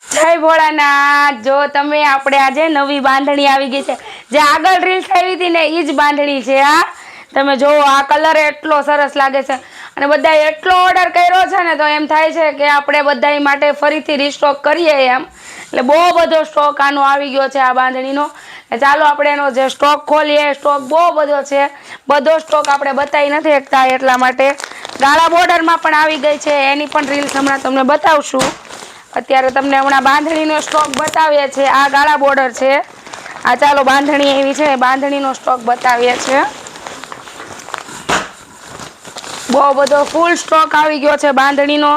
જય ભોળાનાથ। જો તમે આપણે આજે નવી બાંધણી આવી ગઈ છે, જે આગળ રીલ્સ આવી હતી ને એ જ બાંધણી છે। આ તમે જોવો, આ કલર એટલો સરસ લાગે છે અને બધા એટલો ઓર્ડર કર્યો છે ને, તો એમ થાય છે કે આપણે બધા માટે ફરીથી રીસ્ટોક કરીએ એમ। એટલે બહુ બધો સ્ટોક આનો આવી ગયો છે આ બાંધણીનો। ચાલો આપણે એનો જે સ્ટોક ખોલીએ। સ્ટોક બહુ બધો છે, બધો સ્ટોક આપણે બતાવી નથી શકતા, એટલા માટે ગાળા બોર્ડરમાં પણ આવી ગઈ છે, એની પણ રીલ્સ હમણાં તમને બતાવશું। અત્યારે તમને હમણાં બાંધણીનો સ્ટોક બતાવીએ છીએ। આ ગાળા બોર્ડર છે, આ ચાલો બાંધણી એવી છે, બાંધણીનો સ્ટોક બતાવીએ છીએ। બહુ બધો ફૂલ સ્ટોક આવી ગયો છે બાંધણીનો।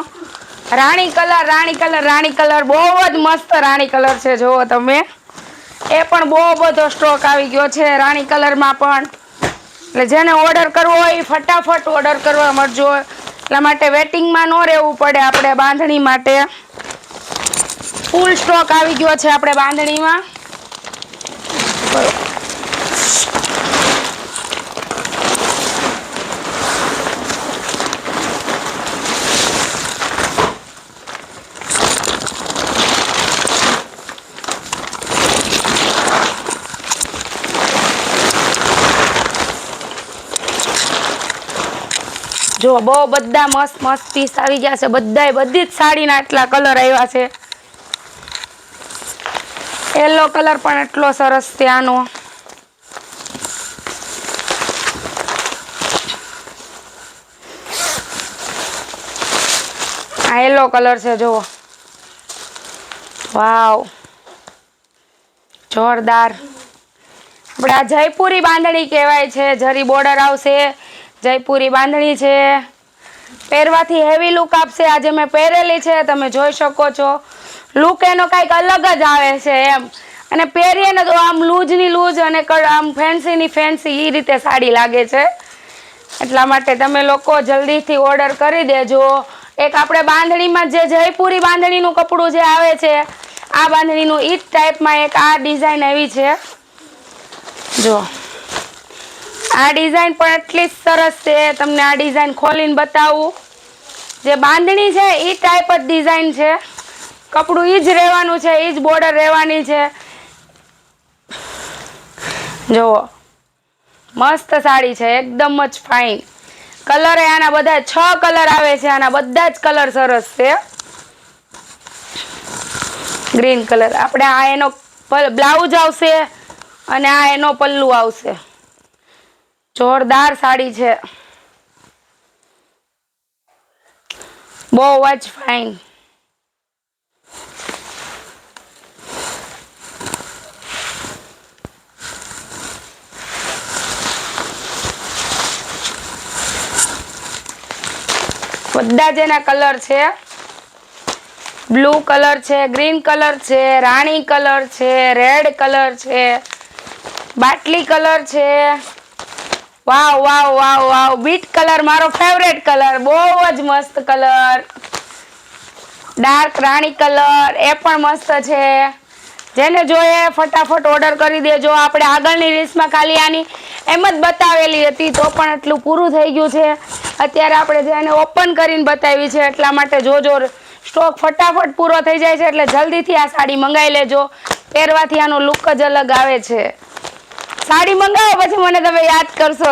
રાણી કલર, રાણી કલર, રાણી કલર, બહુ જ મસ્ત રાણી કલર છે। જુઓ તમે, એ પણ બહુ બધો સ્ટોક આવી ગયો છે રાણી કલરમાં પણ। એટલે જેને ઓર્ડર કરવો હોય એ ફટાફટ ઓર્ડર કરવા મળજો। એટલા માટે વેટિંગમાં ન રહેવું પડે આપણે બાંધણી માટે। ફૂલ સ્ટોક આવી ગયો છે આપણે બાંધણીમાં। જો બહુ બધા મસ્ત મસ્ત પીસ આવી ગયા છે। બધી જ સાડીના એટલા કલર આવ્યા છે। યલો કલર પણ એટલો સરસ છે આનો। આ યલો કલર છે, જુઓ, વાવ, જોરદાર। આપણે આ જયપુરી બાંધણી કહેવાય છે। જરી બોર્ડર આવશે, જયપુરી બાંધણી છે। પહેરવાથી હેવી લુક આપશે। આજે મેં પહેરેલી છે, તમે જોઈ શકો છો। લુક એનો કંઈક અલગ જ આવે છે એમ। અને પહેરીએ ને તો આમ લૂઝની લૂઝ અને આમ ફેન્સીની ફેન્સી એ રીતે સાડી લાગે છે। એટલા માટે તમે લોકો જલ્દીથી ઓર્ડર કરી દેજો। એક આપણે બાંધણીમાં જે જયપુરી બાંધણીનું કપડું જે આવે છે, આ બાંધણીનું ઈ જ ટાઈપમાં એક આ ડિઝાઇન એવી છે। જો આ ડિઝાઇન પણ એટલી જ સરસ છે। તમને આ ડિઝાઇન ખોલીને બતાવું। જે બાંધણી છે એ ટાઈપ જ ડિઝાઇન છે। કપડું ઈ જ રહેવાનું છે, ઈ જ બોર્ડર રહેવાની છે। જુઓ, મસ્ત સાડી છે, એકદમ જ ફાઇન। કલર આના બધા 6 કલર આવે છે। આના બધા જ કલર સરસ છે। ગ્રીન કલર, આપણે આ એનો બ્લાઉઝ આવશે અને આ એનો પલ્લુ આવશે। જોરદાર સાડી છે, બહુ જ ફાઇન। બધા જ એના કલર છે। બ્લુ કલર છે, ગ્રીન કલર છે, રાણી કલર છે, રેડ કલર છે, બાટલી કલર છે, વાવ વાવ વાવ વાવ, બીટ કલર, મારો ફેવરેટ કલર, બહુ જ મસ્ત કલર। ડાર્ક રાણી કલર, એ પણ મસ્ત છે। જેને જોઈએ ફટાફટ ઓર્ડર કરી દેજો। આપણે આગળની રીલ્સમાં ખાલી આની એમ જ બતાવેલી હતી, તો પણ એટલું પૂરું થઈ ગયું છે। અત્યારે આપણે જેને ઓપન કરીને બતાવી છે, એટલા માટે જોજો, સ્ટોક ફટાફટ પૂરો થઈ જાય છે। એટલે જલ્દીથી આ સાડી મંગાવી લેજો। પહેરવાથી આનો લુક જ અલગ આવે છે। સાડી મંગાવો પછી મને તમે યાદ કરશો।